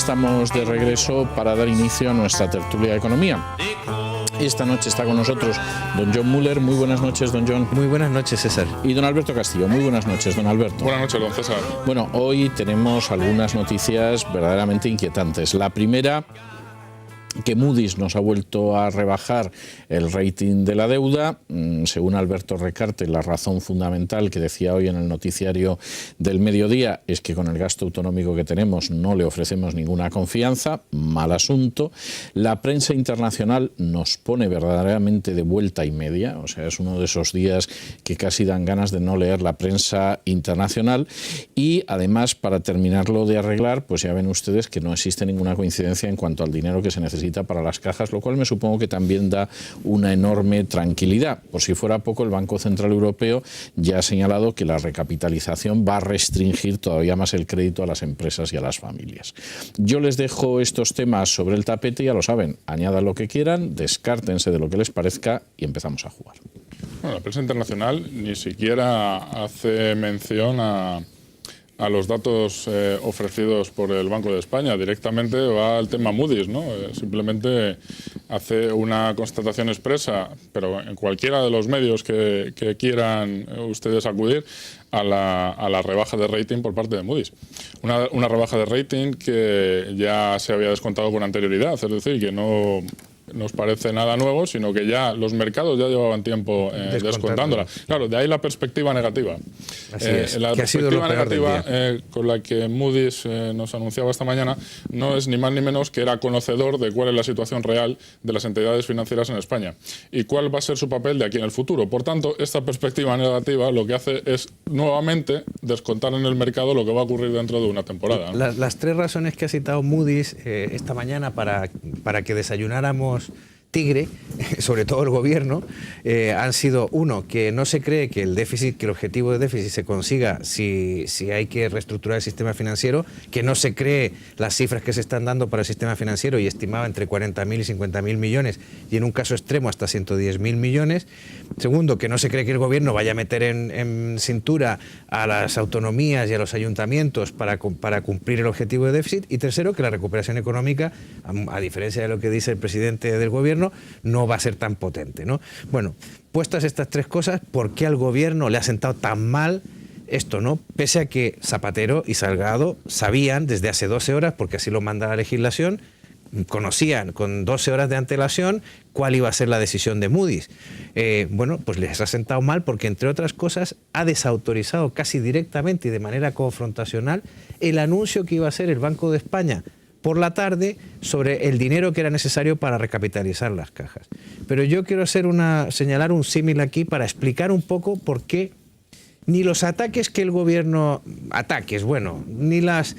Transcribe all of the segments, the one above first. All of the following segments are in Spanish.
estamos de regreso para dar inicio a nuestra tertulia de economía. Esta noche está con nosotros don John Muller. Muy buenas noches, don John. Muy buenas noches, César. Y don Alberto Castillo. Muy buenas noches, don Alberto. Buenas noches, don César. Bueno, hoy tenemos algunas noticias verdaderamente inquietantes. La primera, que Moody's nos ha vuelto a rebajar el rating de la deuda. Según Alberto Recarte, la razón fundamental que decía hoy en el noticiario del mediodía es que con el gasto autonómico que tenemos no le ofrecemos ninguna confianza. Mal asunto. La prensa internacional nos pone verdaderamente de vuelta y media. O sea, es uno de esos días que casi dan ganas de no leer la prensa internacional. Y además, para terminarlo de arreglar, pues ya ven ustedes que no existe ninguna coincidencia en cuanto al dinero que se necesita para las cajas, lo cual me supongo que también da una enorme tranquilidad. Por si fuera poco, el Banco Central Europeo ya ha señalado que la recapitalización va a restringir todavía más el crédito a las empresas y a las familias. Yo les dejo estos temas sobre el tapete, ya lo saben, añadan lo que quieran, descártense de lo que les parezca y empezamos a jugar. Bueno, la prensa internacional ni siquiera hace mención a los datos ofrecidos por el Banco de España. Directamente va al tema Moody's, ¿no? Simplemente hace una constatación expresa, pero en cualquiera de los medios que quieran ustedes acudir, a la rebaja de rating por parte de Moody's. Una rebaja de rating que ya se había descontado con anterioridad, es decir, que no nos parece nada nuevo, sino que ya los mercados ya llevaban tiempo descontándola. Claro, de ahí la perspectiva negativa. Así es. La perspectiva negativa con la que Moody's nos anunciaba esta mañana no es ni más ni menos que era conocedor de cuál es la situación real de las entidades financieras en España y cuál va a ser su papel de aquí en el futuro. Por tanto, esta perspectiva negativa lo que hace es nuevamente descontar en el mercado lo que va a ocurrir dentro de una temporada, ¿no? Las tres razones que ha citado Moody's esta mañana para que desayunáramos tigre, sobre todo el gobierno, han sido, uno, que no se cree que el objetivo de déficit se consiga si hay que reestructurar el sistema financiero, que no se cree las cifras que se están dando para el sistema financiero y estimaba entre 40.000 y 50.000 millones y en un caso extremo hasta 110.000 millones. Segundo, que no se cree que el gobierno vaya a meter en cintura a las autonomías y a los ayuntamientos para cumplir el objetivo de déficit. Y tercero, que la recuperación económica, a diferencia de lo que dice el presidente del gobierno, no va a ser tan potente, ¿no? Bueno, puestas estas tres cosas, ¿por qué al gobierno le ha sentado tan mal esto, no? Pese a que Zapatero y Salgado sabían desde hace 12 horas, porque así lo manda la legislación, conocían con 12 horas de antelación cuál iba a ser la decisión de Moody's. Bueno, pues les ha sentado mal porque, entre otras cosas, ha desautorizado casi directamente y de manera confrontacional el anuncio que iba a hacer el Banco de España por la tarde sobre el dinero que era necesario para recapitalizar las cajas. Pero yo quiero señalar un símil aquí para explicar un poco por qué ni los ataques que el gobierno... ni los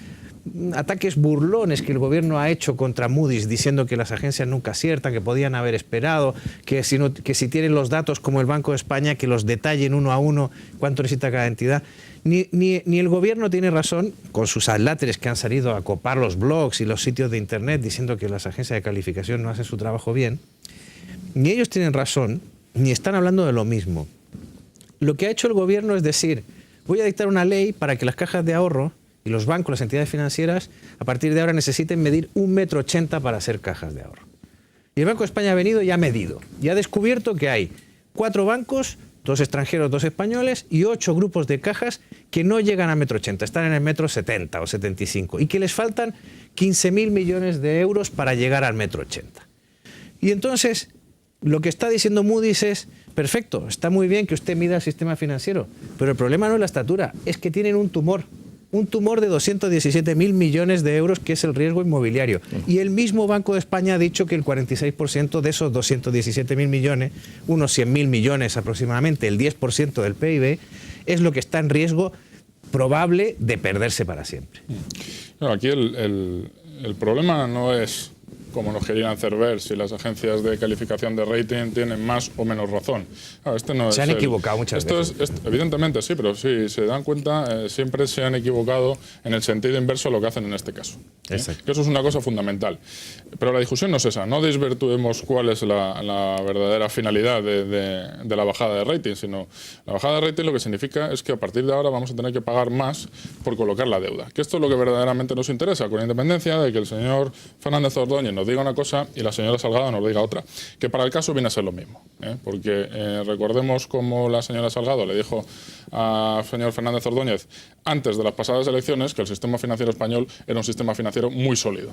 ataques burlones que el gobierno ha hecho contra Moody's diciendo que las agencias nunca aciertan, que podían haber esperado, que si tienen los datos como el Banco de España, que los detallen uno a uno cuánto necesita cada entidad. Ni el gobierno tiene razón, con sus adláteres que han salido a copar los blogs y los sitios de internet diciendo que las agencias de calificación no hacen su trabajo bien, ni ellos tienen razón, ni están hablando de lo mismo. Lo que ha hecho el gobierno es decir, voy a dictar una ley para que las cajas de ahorro y los bancos, las entidades financieras, a partir de ahora necesiten medir 1,80 m para hacer cajas de ahorro. Y el Banco de España ha venido y ha medido, y ha descubierto que hay 4 bancos, 2 extranjeros, 2 españoles, y 8 grupos de cajas que no llegan a 1,80 m, están en el 1,70 m o 75 m, y que les faltan 15.000 millones de euros para llegar al 1,80 m. Y entonces, lo que está diciendo Moody's es, perfecto, está muy bien que usted mida el sistema financiero, pero el problema no es la estatura, es que tienen un tumor de 217.000 millones de euros, que es el riesgo inmobiliario. Y el mismo Banco de España ha dicho que el 46% de esos 217.000 millones, unos 100.000 millones aproximadamente, el 10% del PIB, es lo que está en riesgo probable de perderse para siempre. Bueno, aquí el problema no es como nos querían hacer ver, si las agencias de calificación de rating tienen más o menos razón. Claro, se han equivocado muchas veces. Evidentemente sí, pero si se dan cuenta, siempre se han equivocado en el sentido inverso a lo que hacen en este caso. Exacto. Que eso es una cosa fundamental. Pero la discusión no es esa, no desvirtuemos cuál es la verdadera finalidad de la bajada de rating, sino la bajada de rating lo que significa es que a partir de ahora vamos a tener que pagar más por colocar la deuda. Que esto es lo que verdaderamente nos interesa, con independencia de que el señor Fernández Ordóñez nos diga una cosa y la señora Salgado nos diga otra, que para el caso viene a ser lo mismo, porque recordemos cómo la señora Salgado le dijo al señor Fernández Ordóñez antes de las pasadas elecciones que el sistema financiero español era un sistema financiero muy sólido.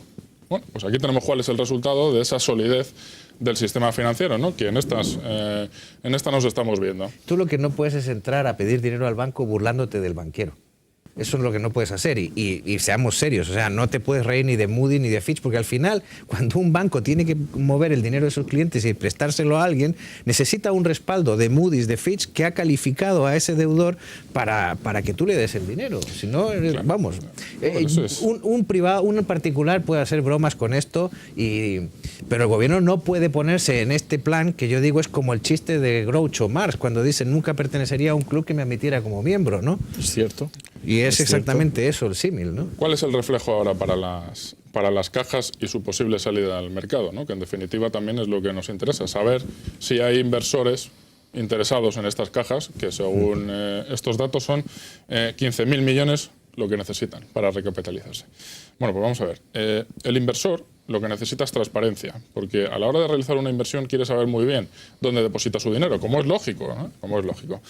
Bueno, pues aquí tenemos cuál es el resultado de esa solidez del sistema financiero, ¿no? Que en esta nos estamos viendo. Tú lo que no puedes es entrar a pedir dinero al banco burlándote del banquero. Eso es lo que no puedes hacer y seamos serios, o sea, no te puedes reír ni de Moody's ni de Fitch, porque al final, cuando un banco tiene que mover el dinero de sus clientes y prestárselo a alguien, necesita un respaldo de Moody's, de Fitch, que ha calificado a ese deudor para que tú le des el dinero. Si no, claro, vamos, un privado, un particular puede hacer bromas con esto, pero el gobierno no puede ponerse en este plan que yo digo es como el chiste de Groucho Marx, cuando dicen nunca pertenecería a un club que me admitiera como miembro, ¿no? Es cierto. Y es exactamente eso el símil, ¿no? ¿Cuál es el reflejo ahora para las cajas y su posible salida al mercado, ¿no? Que en definitiva también es lo que nos interesa, saber si hay inversores interesados en estas cajas, que según estos datos son 15.000 millones lo que necesitan para recapitalizarse. Bueno, pues vamos a ver. El inversor lo que necesita es transparencia, porque a la hora de realizar una inversión quiere saber muy bien dónde deposita su dinero, como es lógico, ¿no? Como es lógico.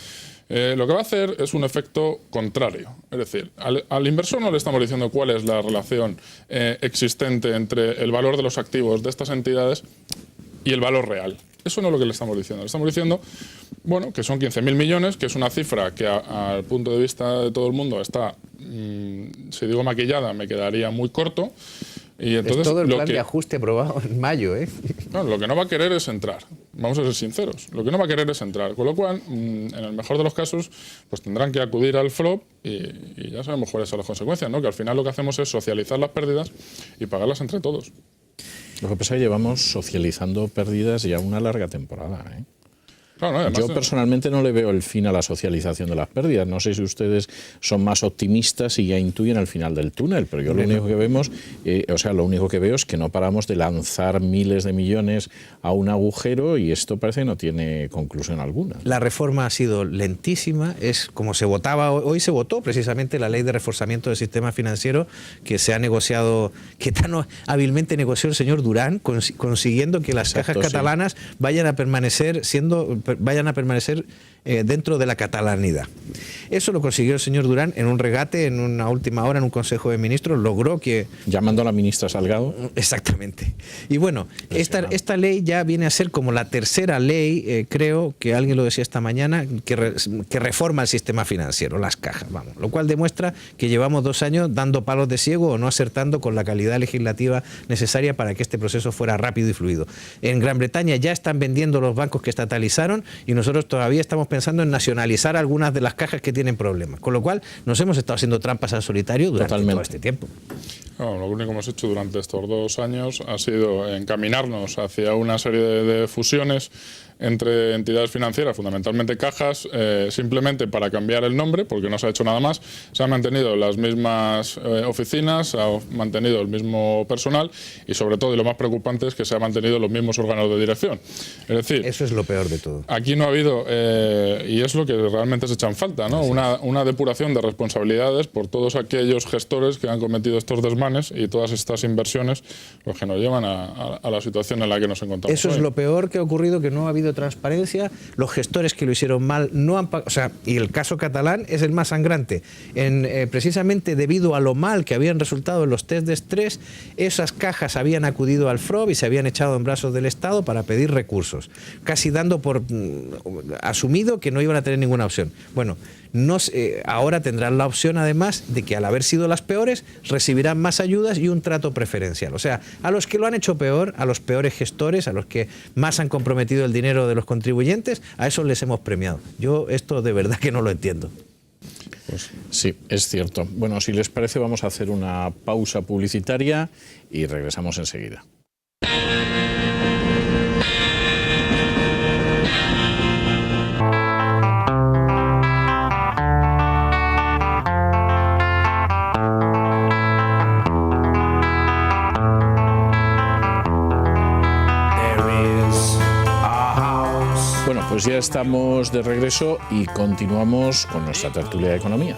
Lo que va a hacer es un efecto contrario. Es decir, al inversor no le estamos diciendo cuál es la relación existente entre el valor de los activos de estas entidades y el valor real. Eso no es lo que le estamos diciendo. Le estamos diciendo, bueno, que son 15.000 millones, que es una cifra que al punto de vista de todo el mundo está, si digo maquillada, me quedaría muy corto. Y entonces, es todo el plan de ajuste aprobado en mayo, ¿eh? No, lo que no va a querer es entrar. Vamos a ser sinceros. Lo que no va a querer es entrar. Con lo cual, en el mejor de los casos, pues tendrán que acudir al FLOP y ya sabemos cuáles son las consecuencias, ¿no? Que al final lo que hacemos es socializar las pérdidas y pagarlas entre todos. Lo que pasa es que llevamos socializando pérdidas ya una larga temporada, ¿eh? Claro, no, además, yo personalmente no le veo el fin a la socialización de las pérdidas. No sé si ustedes son más optimistas y ya intuyen el final del túnel, pero yo lo único que vemos, lo único que veo es que no paramos de lanzar miles de millones a un agujero y esto parece que no tiene conclusión alguna. La reforma ha sido lentísima, es como se votaba, hoy se votó precisamente la ley de reforzamiento del sistema financiero que se ha negociado, que tan hábilmente negoció el señor Durán, consiguiendo que las cajas catalanas vayan a permanecer dentro de la catalanidad. Eso lo consiguió el señor Durán en un regate, en una última hora, en un Consejo de Ministros, logró que... Llamando a la ministra Salgado. Exactamente. Y bueno, esta ley ya viene a ser como la tercera ley, creo que alguien lo decía esta mañana, que reforma el sistema financiero, las cajas, vamos. Lo cual demuestra que llevamos 2 años dando palos de ciego o no acertando con la calidad legislativa necesaria para que este proceso fuera rápido y fluido. En Gran Bretaña ya están vendiendo los bancos que estatalizaron y nosotros todavía estamos pensando en nacionalizar algunas de las cajas que tienen problemas. Con lo cual, nos hemos estado haciendo trampas al solitario durante todo este tiempo. No, lo único que hemos hecho durante estos 2 años ha sido encaminarnos hacia una serie de fusiones entre entidades financieras, fundamentalmente cajas, simplemente para cambiar el nombre, porque no se ha hecho nada más. Se han mantenido las mismas oficinas, se ha mantenido el mismo personal y sobre todo, y lo más preocupante, es que se han mantenido los mismos órganos de dirección. Es decir, eso es lo peor de todo. Aquí no ha habido, y es lo que realmente se echa en falta, ¿no? Una depuración de responsabilidades por todos aquellos gestores que han cometido estos desmanes y todas estas inversiones, los que nos llevan a la situación en la que nos encontramos. Eso es lo peor que ha ocurrido, que no ha habido transparencia, los gestores que lo hicieron mal no han pagado, o sea, y el caso catalán es el más sangrante. Precisamente debido a lo mal que habían resultado en los test de estrés, esas cajas habían acudido al FROB y se habían echado en brazos del Estado para pedir recursos, casi dando por asumido que no iban a tener ninguna opción. Bueno, ahora tendrán la opción además de que al haber sido las peores recibirán más ayudas y un trato preferencial. O sea, a los que lo han hecho peor, a los peores gestores, a los que más han comprometido el dinero de los contribuyentes, a esos les hemos premiado. Yo esto de verdad que no lo entiendo. Pues sí, es cierto. Bueno, si les parece vamos a hacer una pausa publicitaria y regresamos enseguida. Pues ya estamos de regreso y continuamos con nuestra tertulia de economía.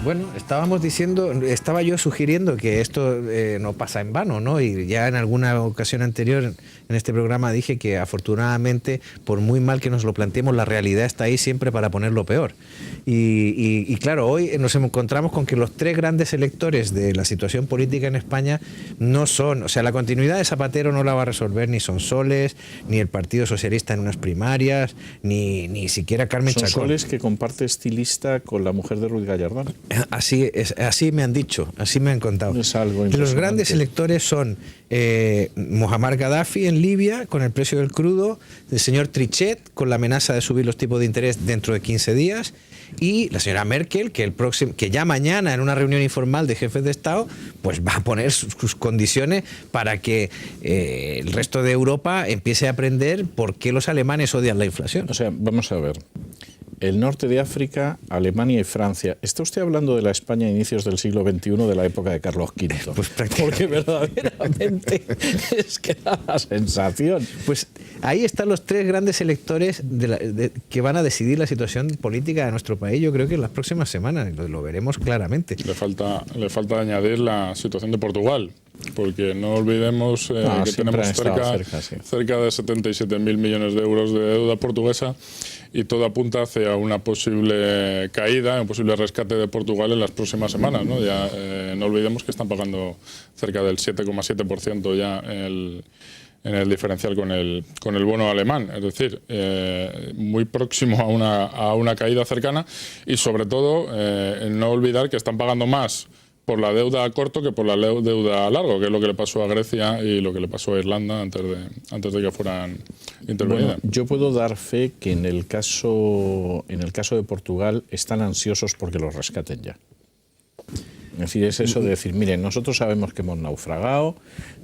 Bueno, estaba yo sugiriendo que esto no pasa en vano, ¿no? Y ya en alguna ocasión anterior en este programa dije que afortunadamente, por muy mal que nos lo planteemos, la realidad está ahí siempre para ponerlo peor. Y claro, hoy nos encontramos con que los tres grandes electores de la situación política en España no son, o sea, la continuidad de Zapatero no la va a resolver ni Sonsoles, ni el Partido Socialista en unas primarias, ni siquiera Carmen Chacón. Sonsoles, que comparte estilista con la mujer de Ruiz Gallardón. Así me han dicho, así me han contado. Es algo impresionante. Los grandes electores son Muammar Gaddafi en Libia con el precio del crudo, el señor Trichet con la amenaza de subir los tipos de interés dentro de 15 días y la señora Merkel que ya mañana en una reunión informal de jefes de Estado pues va a poner sus condiciones para que el resto de Europa empiece a aprender por qué los alemanes odian la inflación. O sea, vamos a ver. El norte de África, Alemania y Francia. ¿Está usted hablando de la España a inicios del siglo XXI, de la época de Carlos V? Pues porque verdaderamente es que da la sensación. Pues ahí están los tres grandes electores que van a decidir la situación política de nuestro país, yo creo que en las próximas semanas, lo veremos claramente. Le falta añadir la situación de Portugal, porque no olvidemos que tenemos cerca de 77.000 millones de euros de deuda portuguesa y todo apunta hacia una posible caída, un posible rescate de Portugal en las próximas semanas, ¿no? Ya no olvidemos que están pagando cerca del 7,7% ya en el diferencial con el bono alemán, es decir, muy próximo a una caída cercana y sobre todo no olvidar que están pagando más por la deuda a corto que por la deuda a largo, que es lo que le pasó a Grecia y lo que le pasó a Irlanda antes de que fueran intervenidas. Bueno, yo puedo dar fe que en el caso de Portugal están ansiosos porque los rescaten ya. Es decir, es eso de decir, miren, nosotros sabemos que hemos naufragado,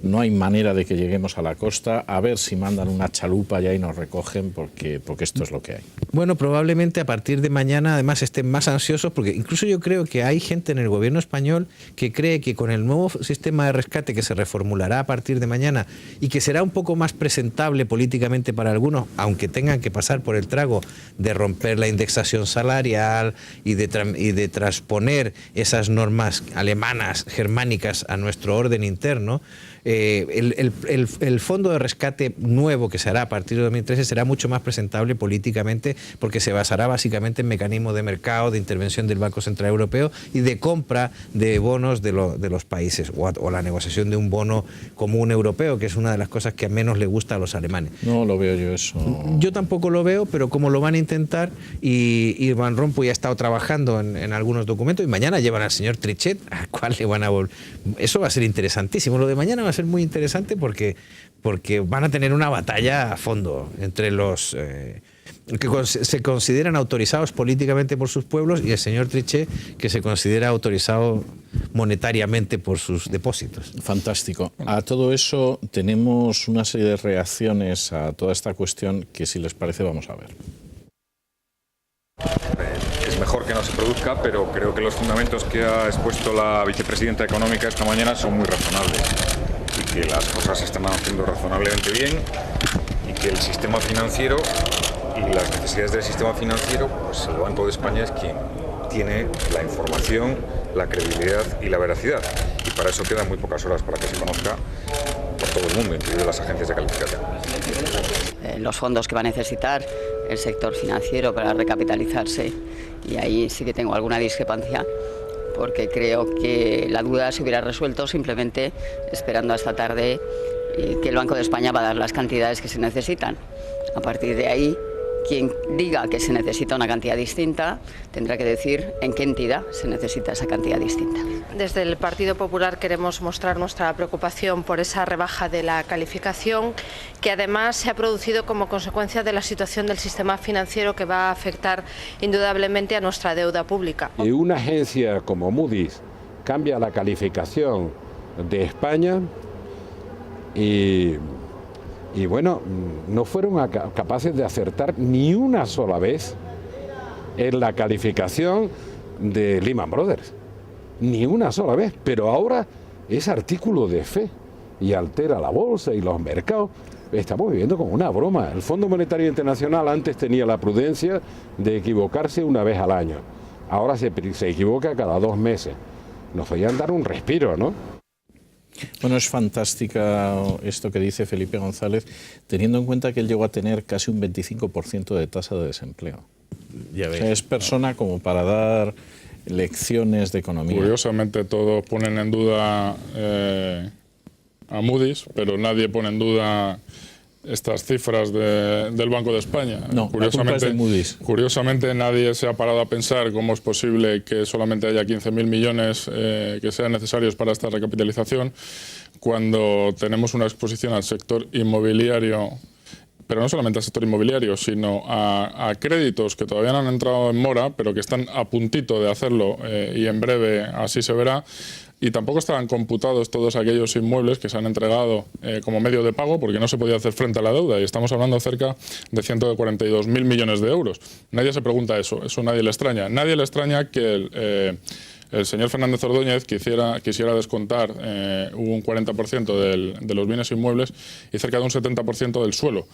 no hay manera de que lleguemos a la costa, a ver si mandan una chalupa ya y nos recogen porque esto es lo que hay. Bueno, probablemente a partir de mañana además estén más ansiosos porque incluso yo creo que hay gente en el gobierno español que cree que con el nuevo sistema de rescate que se reformulará a partir de mañana y que será un poco más presentable políticamente para algunos, aunque tengan que pasar por el trago de romper la indexación salarial y de transponer esas normas alemanas, germánicas a nuestro orden interno, el fondo de rescate nuevo que se hará a partir de 2013 será mucho más presentable políticamente porque se basará básicamente en mecanismos de mercado, de intervención del Banco Central Europeo y de compra de bonos de los países o la negociación de un bono común europeo, que es una de las cosas que a menos le gusta a los alemanes. No lo veo yo eso. Yo tampoco lo veo, pero como lo van a intentar y Van Rompuy ha estado trabajando en algunos documentos y mañana llevan al señor Trichet, al cual le van a volver. Eso va a ser interesantísimo. Lo de mañana va a ser muy interesante porque van a tener una batalla a fondo entre los que se consideran autorizados políticamente por sus pueblos y el señor Trichet, que se considera autorizado monetariamente por sus depósitos. Fantástico. A todo eso tenemos una serie de reacciones a toda esta cuestión que, si les parece, vamos a ver. Es mejor que no se produzca, pero creo que los fundamentos que ha expuesto la vicepresidenta económica esta mañana son muy razonables y que las cosas se están haciendo razonablemente bien y que el sistema financiero y las necesidades del sistema financiero, pues el Banco de España es quien tiene la información, la credibilidad y la veracidad. Y para eso quedan muy pocas horas para que se conozca por todo el mundo, incluido las agencias de calificación. Los fondos que va a necesitar el sector financiero para recapitalizarse, y ahí sí que tengo alguna discrepancia, porque creo que la duda se hubiera resuelto simplemente esperando hasta tarde y que el Banco de España va a dar las cantidades que se necesitan. A partir de ahí, quien diga que se necesita una cantidad distinta tendrá que decir en qué entidad se necesita esa cantidad distinta. Desde el Partido Popular queremos mostrar nuestra preocupación por esa rebaja de la calificación, que además se ha producido como consecuencia de la situación del sistema financiero que va a afectar indudablemente a nuestra deuda pública. Y una agencia como Moody's cambia la calificación de España y bueno, no fueron capaces de acertar ni una sola vez en la calificación de Lehman Brothers. Ni una sola vez. Pero ahora es artículo de fe y altera la bolsa y los mercados. estamos viviendo como una broma. El Fondo Monetario Internacional antes tenía la prudencia de equivocarse una vez al año. Ahora se equivoca cada 2 meses. Nos podían dar un respiro, ¿no? Bueno, es fantástica esto que dice Felipe González, teniendo en cuenta que él llegó a tener casi un 25% de tasa de desempleo. Ya veis. O sea, es persona como para dar lecciones de economía. Curiosamente todos ponen en duda a Moody's, pero nadie pone en duda estas cifras del Banco de España. No, la culpa es de Moody's. Curiosamente nadie se ha parado a pensar cómo es posible que solamente haya 15.000 millones que sean necesarios para esta recapitalización, cuando tenemos una exposición al sector inmobiliario, pero no solamente al sector inmobiliario, sino a créditos que todavía no han entrado en mora, pero que están a puntito de hacerlo y en breve así se verá. Y tampoco estaban computados todos aquellos inmuebles que se han entregado como medio de pago porque no se podía hacer frente a la deuda. Y estamos hablando cerca de 142.000 millones de euros. Nadie se pregunta eso nadie le extraña. Nadie le extraña que el señor Fernández Ordóñez quisiera descontar un 40% de los bienes inmuebles y cerca de un 70% del suelo.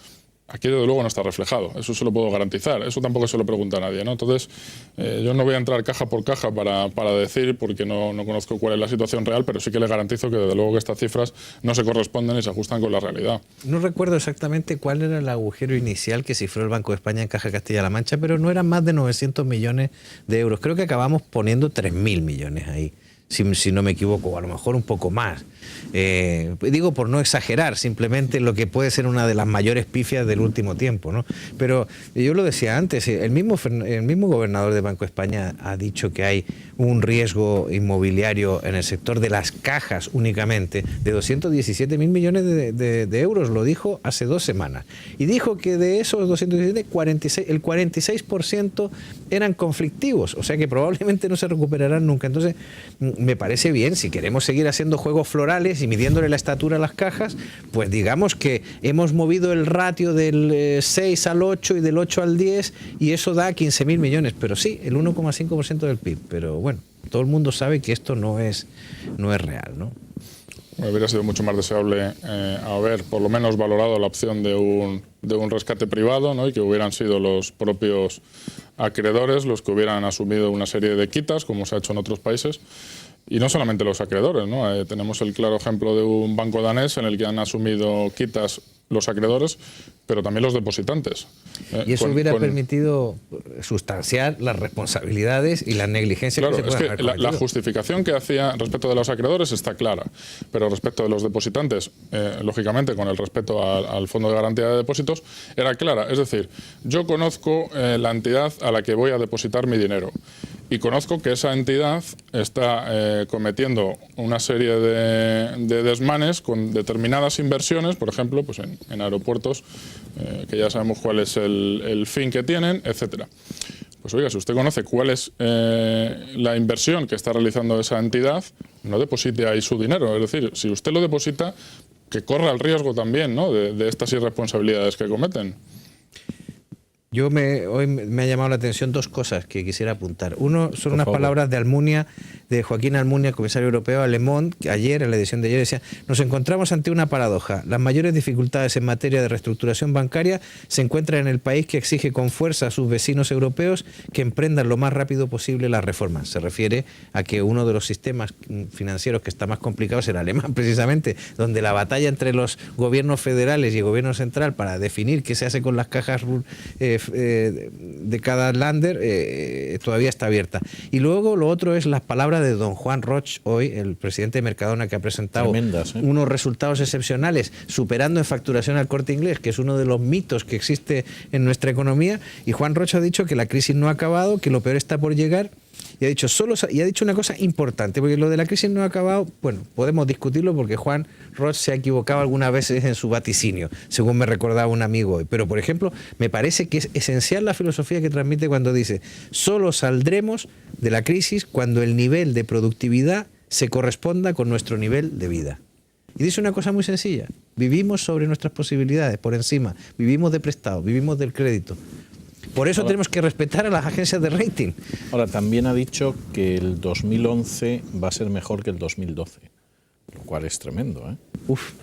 Aquí, desde luego, no está reflejado. Eso se lo puedo garantizar. Eso tampoco se lo pregunta a nadie, ¿no? Entonces, yo no voy a entrar caja por caja para decir, porque no conozco cuál es la situación real, pero sí que le garantizo que, desde luego, que estas cifras no se corresponden y se ajustan con la realidad. No recuerdo exactamente cuál era el agujero inicial que cifró el Banco de España en Caja Castilla-La Mancha, pero no eran más de 900 millones de euros. Creo que acabamos poniendo 3.000 millones ahí, si no me equivoco, o a lo mejor un poco más. Digo por no exagerar, simplemente lo que puede ser una de las mayores pifias del último tiempo, ¿no? Pero yo lo decía antes, el mismo gobernador de Banco de España ha dicho que hay un riesgo inmobiliario en el sector de las cajas únicamente de 217.000 millones de euros, lo dijo hace 2 semanas. Y dijo que de esos 217, el 46% eran conflictivos, o sea que probablemente no se recuperarán nunca. Entonces, me parece bien, si queremos seguir haciendo juegos florales y midiéndole la estatura a las cajas, pues digamos que hemos movido el ratio del 6 al 8 y del 8 al 10 y eso da 15.000 millones, pero sí, el 1,5% del PIB, pero bueno, todo el mundo sabe que esto no es real, ¿no? Hubiera sido mucho más deseable haber por lo menos valorado la opción de un rescate privado, ¿no? Y que hubieran sido los propios acreedores los que hubieran asumido una serie de quitas, como se ha hecho en otros países. Y no solamente los acreedores, ¿no? Tenemos el claro ejemplo de un banco danés en el que han asumido quitas los acreedores, pero también los depositantes. Y eso hubiera permitido sustanciar las responsabilidades y las negligencias claro, que se pueden haber cometido. La justificación que hacía respecto de los acreedores está clara, pero respecto de los depositantes, lógicamente con el respeto al Fondo de Garantía de Depósitos, era clara. Es decir, yo conozco la entidad a la que voy a depositar mi dinero y conozco que esa entidad está cometiendo una serie de desmanes con determinadas inversiones, por ejemplo, pues en aeropuertos, que ya sabemos cuál es el fin que tienen, etcétera. Pues oiga, si usted conoce cuál es la inversión que está realizando esa entidad, no deposite ahí su dinero. Es decir, si usted lo deposita, que corra el riesgo también, ¿no?, de estas irresponsabilidades que cometen. Hoy me ha llamado la atención 2 cosas que quisiera apuntar. Uno son unas palabras de Almunia, de Joaquín Almunia, comisario europeo a Le Monde, que ayer, en la edición de ayer, decía: nos encontramos ante una paradoja. Las mayores dificultades en materia de reestructuración bancaria se encuentran en el país que exige con fuerza a sus vecinos europeos que emprendan lo más rápido posible las reformas. Se refiere a que uno de los sistemas financieros que está más complicado es el alemán, precisamente, donde la batalla entre los gobiernos federales y el gobierno central para definir qué se hace con las cajas de cada lander todavía está abierta. Y luego lo otro es las palabras de don Juan Roch hoy, el presidente de Mercadona, que ha presentado unos resultados excepcionales, superando en facturación al Corte Inglés, que es uno de los mitos que existe en nuestra economía. Y Juan Roch ha dicho que la crisis no ha acabado, que lo peor está por llegar. Y ha dicho una cosa importante, porque lo de la crisis no ha acabado, bueno, podemos discutirlo porque Juan Roch se ha equivocado algunas veces en su vaticinio, según me recordaba un amigo hoy. Pero, por ejemplo, me parece que es esencial la filosofía que transmite cuando dice: solo saldremos de la crisis cuando el nivel de productividad se corresponda con nuestro nivel de vida. Y dice una cosa muy sencilla: vivimos sobre nuestras posibilidades, por encima, vivimos de prestado, vivimos del crédito. Por eso tenemos que respetar a las agencias de rating. Ahora, también ha dicho que el 2011 va a ser mejor que el 2012, lo cual es tremendo, ¿eh? Uf.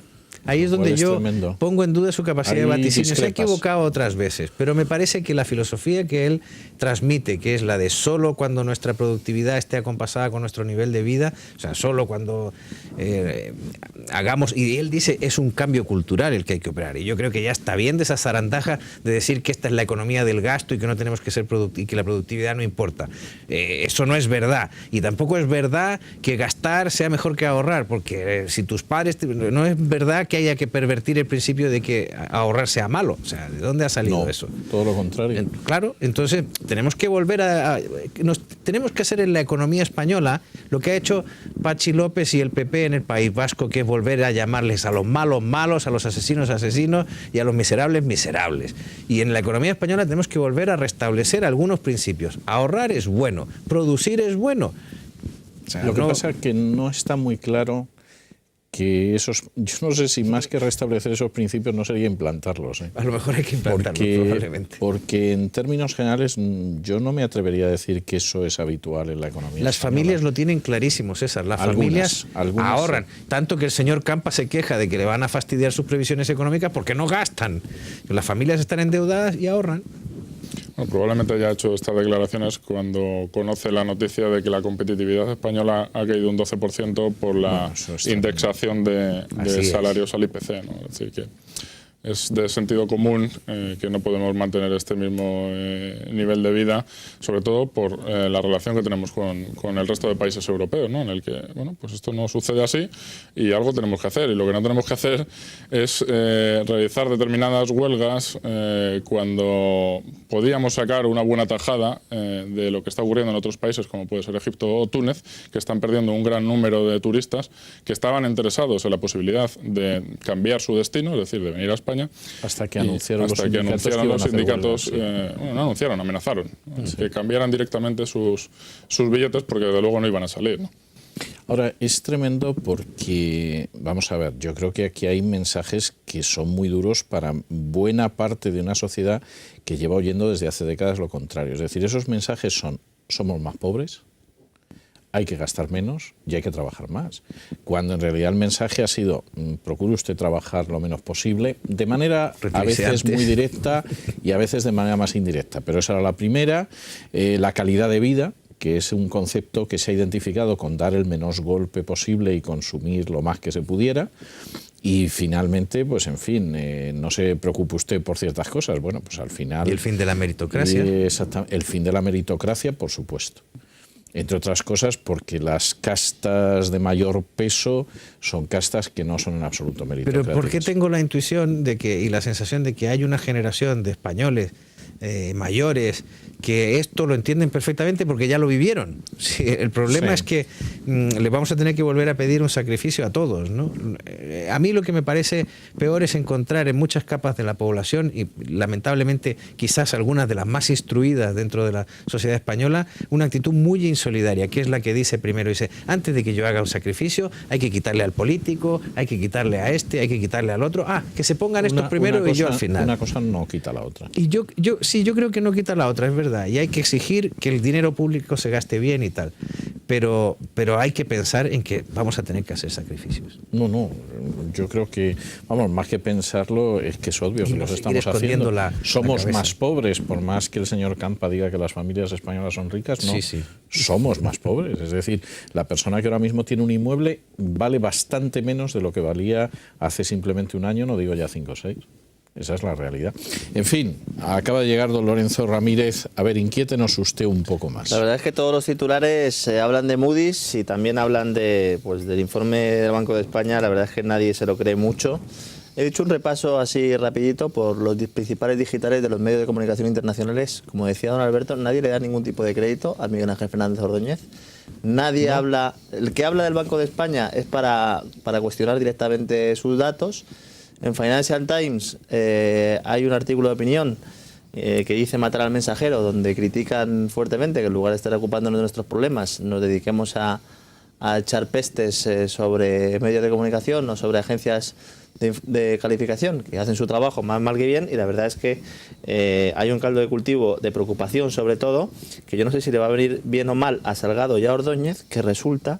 ahí es donde yo tremendo. pongo en duda su capacidad Ahí de vaticinio. Se ha discrepas. equivocado otras veces, pero me parece que la filosofía que él transmite, que es la de solo cuando nuestra productividad esté acompasada con nuestro nivel de vida, o sea, solo cuando hagamos, y él dice, es un cambio cultural el que hay que operar, y yo creo que ya está bien de esa zarandaja de decir que esta es la economía del gasto y que no tenemos que ser y que la productividad no importa. Eso no es verdad, y tampoco es verdad que gastar sea mejor que ahorrar, porque si tus padres, no es verdad que haya que pervertir el principio de que ahorrar sea malo. O sea, ¿de dónde ha salido No, eso? todo lo contrario. Claro, entonces tenemos que volver tenemos que hacer en la economía española lo que ha hecho Patxi López y el PP en el País Vasco, que es volver a llamarles a los malos malos, a los asesinos asesinos y a los miserables miserables. Y en la economía española tenemos que volver a restablecer algunos principios. Ahorrar es bueno, producir es bueno. O sea, Lo que pasa es que no está muy claro que esos, yo no sé si más que restablecer esos principios no sería implantarlos. A lo mejor hay que implantarlos, probablemente. Porque en términos generales yo no me atrevería a decir que eso es habitual en la economía Las española. familias lo tienen clarísimo, César. Las familias algunas ahorran. Sí. Tanto que el señor Campa se queja de que le van a fastidiar sus previsiones económicas porque no gastan. Las familias están endeudadas y ahorran. Bueno, probablemente haya hecho estas declaraciones cuando conoce la noticia de que la competitividad española ha caído un 12% por la indexación de salarios al IPC, ¿no? Es decir, que es de sentido común que no podemos mantener este mismo nivel de vida, sobre todo por la relación que tenemos con el resto de países europeos, ¿no? En el que, bueno, pues esto no sucede así y algo tenemos que hacer. Y lo que no tenemos que hacer es realizar determinadas huelgas cuando podíamos sacar una buena tajada de lo que está ocurriendo en otros países, como puede ser Egipto o Túnez, que están perdiendo un gran número de turistas que estaban interesados en la posibilidad de cambiar su destino, es decir, de venir a España. Hasta que anunciaron los sindicatos, bueno, no anunciaron, amenazaron, que cambiaran directamente sus billetes porque desde luego no iban a salir, ¿no? Ahora, es tremendo porque, vamos a ver, yo creo que aquí hay mensajes que son muy duros para buena parte de una sociedad que lleva oyendo desde hace décadas lo contrario. Es decir, esos mensajes son, somos más pobres, hay que gastar menos y hay que trabajar más. Cuando en realidad el mensaje ha sido, procure usted trabajar lo menos posible, de manera a veces muy directa y a veces de manera más indirecta. Pero esa era la primera, la calidad de vida, que es un concepto que se ha identificado con dar el menos golpe posible y consumir lo más que se pudiera. Y finalmente, pues en fin, no se preocupe usted por ciertas cosas. Bueno, pues al final... ¿Y el fin de la meritocracia? Exactamente, el fin de la meritocracia, por supuesto. Entre otras cosas porque las castas de mayor peso son castas que no son en absoluto meritocráticas. Pero ¿por qué tengo la intuición de que y la sensación de que hay una generación de españoles mayores que esto lo entienden perfectamente porque ya lo vivieron? Sí, el problema es que le vamos a tener que volver a pedir un sacrificio a todos, ¿no? A mí lo que me parece peor es encontrar en muchas capas de la población, y lamentablemente quizás algunas de las más instruidas dentro de la sociedad española, una actitud muy insolidaria, que es la que dice primero, dice, antes de que yo haga un sacrificio hay que quitarle al político, hay que quitarle a este, hay que quitarle al otro, que se pongan estos primero y yo al final. Una cosa no quita la otra. Y yo creo que no quita la otra, es verdad, y hay que exigir que el dinero público se gaste bien y tal, pero hay que pensar en que vamos a tener que hacer sacrificios. No, yo creo que, vamos, más que pensarlo, es que es obvio que los estamos haciendo. Somos más pobres, por más que el señor Campa diga que las familias españolas son ricas, no, sí. Somos más pobres. Es decir, la persona que ahora mismo tiene un inmueble vale bastante menos de lo que valía hace simplemente un año, no digo ya 5 o 6. Esa es la realidad. En fin, acaba de llegar don Lorenzo Ramírez. A ver, inquiétenos usted un poco más. La verdad es que todos los titulares hablan de Moody's y también hablan del informe del Banco de España. La verdad es que nadie se lo cree mucho. He hecho un repaso así rapidito por los principales digitales de los medios de comunicación internacionales. Como decía don Alberto, nadie le da ningún tipo de crédito al Miguel Ángel Fernández Ordóñez. Nadie habla... El que habla del Banco de España es para cuestionar directamente sus datos. En Financial Times hay un artículo de opinión que dice matar al mensajero, donde critican fuertemente que en lugar de estar ocupándonos de nuestros problemas nos dediquemos a echar pestes sobre medios de comunicación o sobre agencias de calificación que hacen su trabajo más mal que bien, y la verdad es que hay un caldo de cultivo de preocupación, sobre todo, que yo no sé si le va a venir bien o mal a Salgado y a Ordóñez, que resulta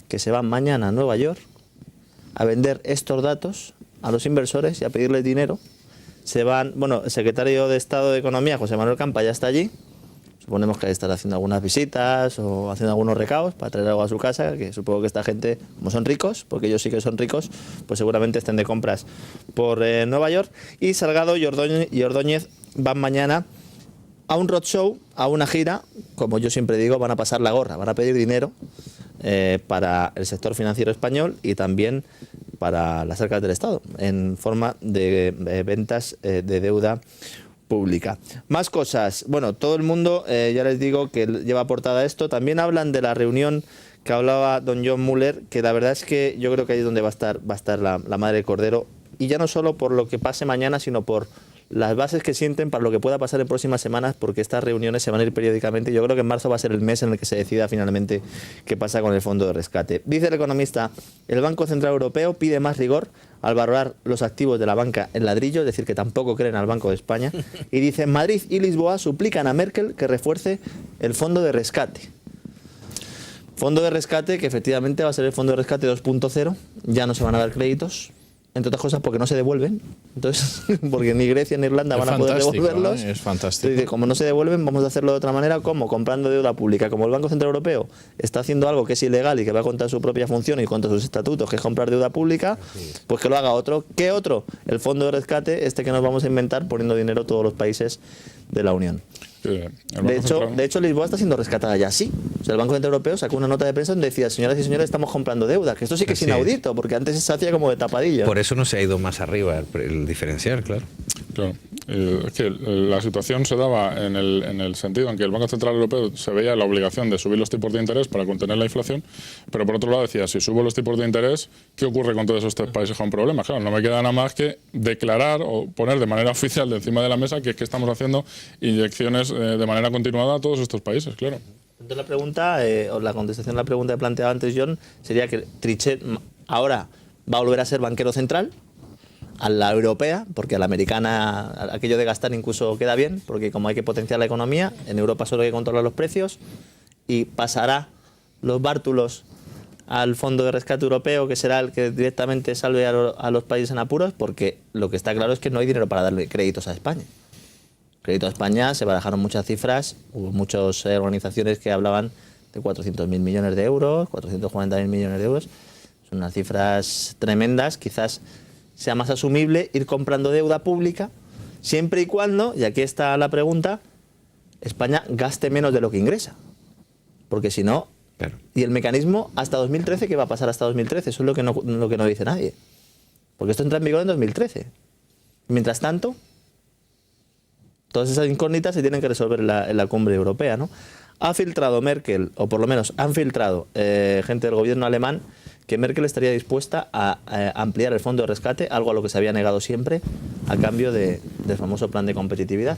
que se van mañana a Nueva York a vender estos datos a los inversores y a pedirles dinero. Se van, bueno, el secretario de Estado de Economía, José Manuel Campa, ya está allí. Suponemos que estará haciendo algunas visitas o haciendo algunos recados para traer algo a su casa, que supongo que esta gente, como son ricos, porque ellos sí que son ricos, pues seguramente estén de compras por Nueva York. Y Salgado y Ordóñez van mañana a un roadshow, a una gira, como yo siempre digo, van a pasar la gorra, van a pedir dinero para el sector financiero español y también para las arcas del Estado, en forma de ventas de deuda pública. Más cosas. Bueno, todo el mundo, ya les digo, que lleva aportada esto. También hablan de la reunión que hablaba don John Muller, que la verdad es que yo creo que ahí es donde va a estar la madre del cordero. Y ya no solo por lo que pase mañana, sino por las bases que sienten para lo que pueda pasar en próximas semanas, porque estas reuniones se van a ir periódicamente. Yo creo que en marzo va a ser el mes en el que se decida finalmente qué pasa con el fondo de rescate. Dice el economista, el Banco Central Europeo pide más rigor al valorar los activos de la banca en ladrillo, es decir, que tampoco creen al Banco de España. Y dice, Madrid y Lisboa suplican a Merkel que refuerce el fondo de rescate. Fondo de rescate que efectivamente va a ser el fondo de rescate 2.0, ya no se van a dar créditos, entre otras cosas porque no se devuelven, entonces porque ni Grecia ni Irlanda van a poder devolverlos. Es fantástico. Entonces, como no se devuelven, vamos a hacerlo de otra manera, ¿cómo? Comprando deuda pública. Como el Banco Central Europeo está haciendo algo que es ilegal y que va contra su propia función y contra sus estatutos, que es comprar deuda pública, pues que lo haga otro. ¿Qué otro? El fondo de rescate, que nos vamos a inventar poniendo dinero todos los países de la Unión. De hecho, Lisboa está siendo rescatada ya, sí. O sea, el Banco Central Europeo sacó una nota de prensa donde decía, señoras y señores, estamos comprando deuda, que esto sí que es inaudito, porque antes se hacía como de tapadilla. Por eso no se ha ido más arriba el diferencial, claro. Claro. Es que la situación se daba en el sentido en que el Banco Central Europeo se veía la obligación de subir los tipos de interés para contener la inflación, pero por otro lado decía, si subo los tipos de interés, ¿qué ocurre con todos estos países con problemas? Claro, no me queda nada más que declarar o poner de manera oficial de encima de la mesa que es que estamos haciendo inyecciones de manera continuada a todos estos países, claro. Entonces la pregunta, o la contestación a la pregunta que planteaba antes John, sería que Trichet ahora va a volver a ser banquero central, a la europea, porque a la americana aquello de gastar incluso queda bien, porque como hay que potenciar la economía, en Europa solo hay que controlar los precios, y pasará los bártulos al Fondo de Rescate Europeo, que será el que directamente salve a los países en apuros, porque lo que está claro es que no hay dinero para darle créditos a España. Crédito a España, se barajaron muchas cifras, hubo muchas organizaciones que hablaban de 400.000 millones de euros, 440.000 millones de euros, son unas cifras tremendas, quizás sea más asumible ir comprando deuda pública, siempre y cuando, y aquí está la pregunta, España gaste menos de lo que ingresa. Porque si no, y el mecanismo hasta 2013, ¿qué va a pasar hasta 2013? Eso es lo que no dice nadie. Porque esto entra en vigor en 2013. Mientras tanto, todas esas incógnitas se tienen que resolver en la cumbre europea, ¿no? Ha filtrado Merkel, o por lo menos han filtrado gente del gobierno alemán, que Merkel estaría dispuesta a ampliar el fondo de rescate, algo a lo que se había negado siempre, a cambio del famoso plan de competitividad.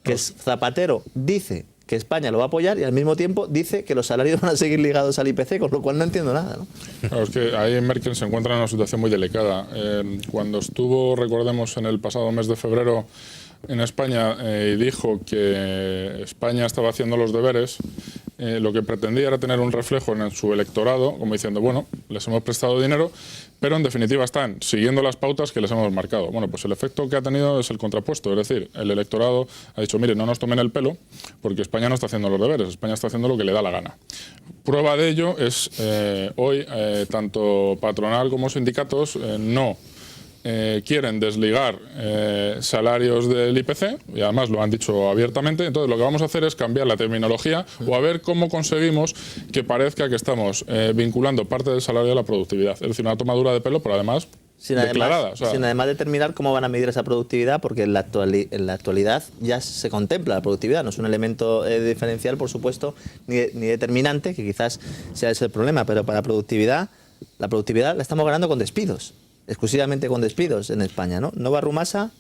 Que Zapatero dice que España lo va a apoyar y al mismo tiempo dice que los salarios van a seguir ligados al IPC, con lo cual no entiendo nada, ¿no? Claro, es que ahí Merkel se encuentra en una situación muy delicada. Cuando estuvo, recordemos, en el pasado mes de febrero en España y dijo que España estaba haciendo los deberes, lo que pretendía era tener un reflejo en su electorado, como diciendo, bueno, les hemos prestado dinero, pero en definitiva están siguiendo las pautas que les hemos marcado. Bueno, pues el efecto que ha tenido es el contrapuesto, es decir, el electorado ha dicho, mire, no nos tomen el pelo, porque España no está haciendo los deberes, España está haciendo lo que le da la gana. Prueba de ello es hoy, tanto patronal como sindicatos no quieren desligar salarios del IPC, y además lo han dicho abiertamente. Entonces lo que vamos a hacer es cambiar la terminología o a ver cómo conseguimos que parezca que estamos vinculando parte del salario a la productividad. Es decir, una tomadura de pelo, pero además declarada. Sin además determinar cómo van a medir esa productividad, porque en la actualidad ya se contempla la productividad, no es un elemento diferencial, por supuesto, ni determinante, que quizás sea ese el problema, pero para la productividad la estamos ganando con despidos. Exclusivamente con despidos en España, ¿no? Nova Rumasa,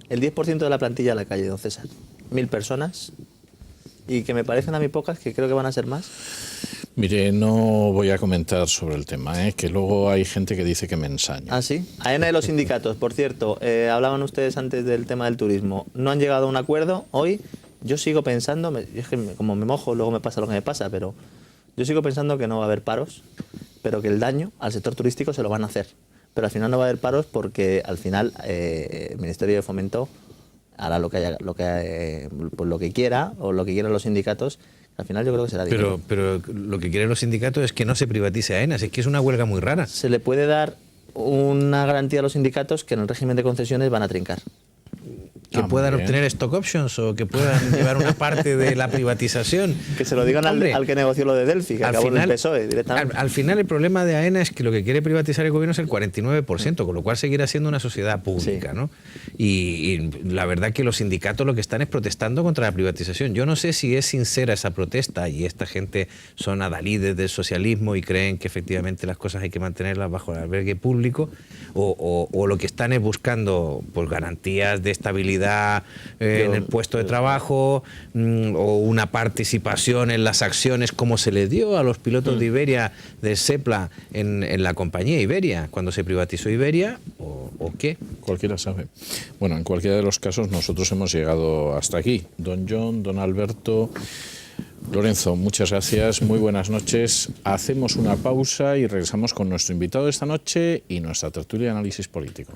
el 10% de la plantilla a la calle, don César. 1.000 personas. Y que me parecen a mí pocas, que creo que van a ser más. Mire, no voy a comentar sobre el tema, que luego hay gente que dice que me ensaño. Ah, sí. AENA de los sindicatos, por cierto, hablaban ustedes antes del tema del turismo. No han llegado a un acuerdo hoy. Yo sigo pensando, es que como me mojo, luego me pasa lo que me pasa, pero yo sigo pensando que no va a haber paros, pero que el daño al sector turístico se lo van a hacer. pero al final no va a haber paros porque al final el Ministerio de Fomento hará lo que quiera o lo que quieran los sindicatos. Al final yo creo que será dinero. Pero lo que quieren los sindicatos es que no se privatice AENA, es que es una huelga muy rara. Se le puede dar una garantía a los sindicatos que en el régimen de concesiones van a trincar. Que puedan obtener stock options o que puedan llevar una parte de la privatización. Que se lo digan al que negoció lo de Delphi, que acabó en el PSOE directamente. Al final el problema de AENA es que lo que quiere privatizar el gobierno es el 49%, con lo cual seguirá siendo una sociedad pública, ¿no? Y la verdad que los sindicatos lo que están es protestando contra la privatización. Yo no sé si es sincera esa protesta y esta gente son adalides del socialismo y creen que efectivamente las cosas hay que mantenerlas bajo el albergue público o lo que están es buscando pues garantías de estabilidad en el puesto de trabajo o una participación en las acciones como se le dio a los pilotos de Iberia, de Sepla, en la compañía Iberia, cuando se privatizó Iberia, o qué. Cualquiera sabe. Bueno, en cualquiera de los casos nosotros hemos llegado hasta aquí. Don John, don Alberto, Lorenzo, muchas gracias, muy buenas noches. Hacemos una pausa y regresamos con nuestro invitado de esta noche y nuestra tertulia de análisis político.